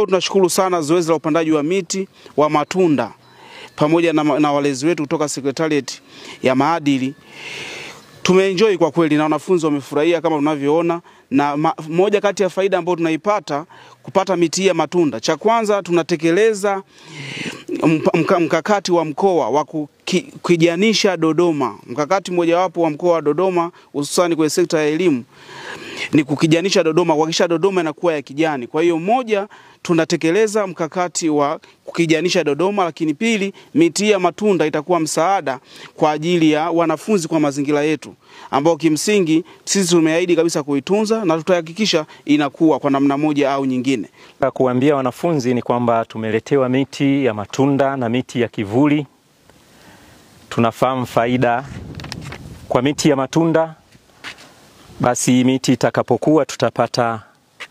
Tunashukuru sana zoezi la upandaji wa miti wa matunda pamoja na walezi wetu kutoka Secretariat ya maadili. Tumeenjoy kwa kweli na wanafunzi wamefurahia kama tunavyoona, na moja kati ya faida ambayo tunaipata kupata miti ya matunda. Cha kwanza tunatekeleza mkakati wa mkoa wa kukijanisha Dodoma. Mkakati mmoja wapo wa mkoa wa Dodoma hususan kwenye sekta ya elimu ni kukijanisha Dodoma, kuhakikisha Dodoma inakuwa ya kijani. Kwa hiyo moja, tunatekeleza mkakati wa kukijanisha Dodoma, lakini pili, miti ya matunda itakuwa msaada kwa ajili ya wanafunzi kwa mazingira yetu, ambao kimsingi sisi tumeahidi kabisa kuitunza na tutahakikisha inakuwa kwa namna moja au nyingine. Kuambia wanafunzi ni kwamba tumeletewa miti ya matunda na miti ya kivuli. Tunafahamu faida kwa miti ya matunda. Basi miti itakapokuwa tutapata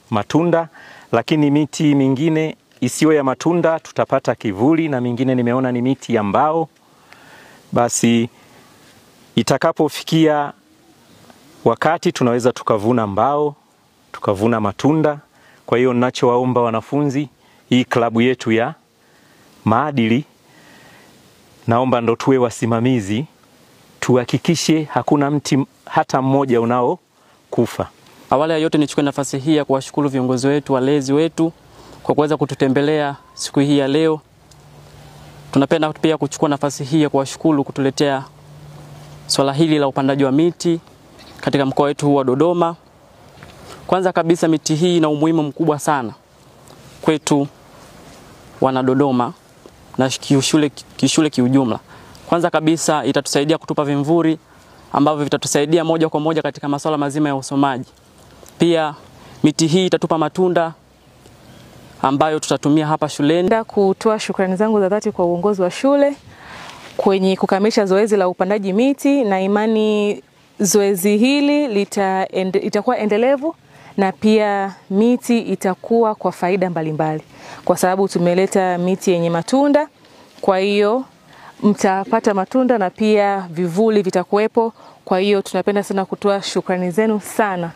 matunda, lakini miti mingine isiyo ya matunda tutapata kivuli, na mingine nimeona ni miti ya mbao. Basi itakapofikia wakati tunaweza tukavuna mbao, tukavuna matunda. Kwa hiyo ninachowaomba wanafunzi, hii klabu yetu ya maadili, naomba ndo tuwe wasimamizi, tuhakikishe hakuna mti hata mmoja unao kufa. Awali ya yote nichukue nafasi hii ya kuwashukuru viongozi wetu, walezi wetu kwa kuweza kututembelea siku hii ya leo. Tunapenda pia kuchukua nafasi hii ya kuwashukuru kutuletea swala hili la upandaji wa miti katika mkoa wetu wa Dodoma. Kwanza kabisa miti hii ina umuhimu mkubwa sana kwetu wana Dodoma na kishule kiujumla. Kwanza kabisa itatusaidia kutupa vimvuri ambavyo vitatusaidia moja kwa moja katika masuala mazima ya usomaji. Pia miti hii itatupa matunda ambayo tutatumia hapa shuleni. Kutoa shukrani zangu za dhati kwa uongozi wa shule kwenye kukamilisha zoezi la upandaji miti, na imani zoezi hili itakuwa endelevu, na pia miti itakuwa kwa faida mbalimbali, kwa sababu tumeleta miti yenye matunda. Kwa hiyo mtapata matunda na pia vivuli vitakuwepo. Kwa hiyo tunapenda sana kutoa shukrani zenu sana.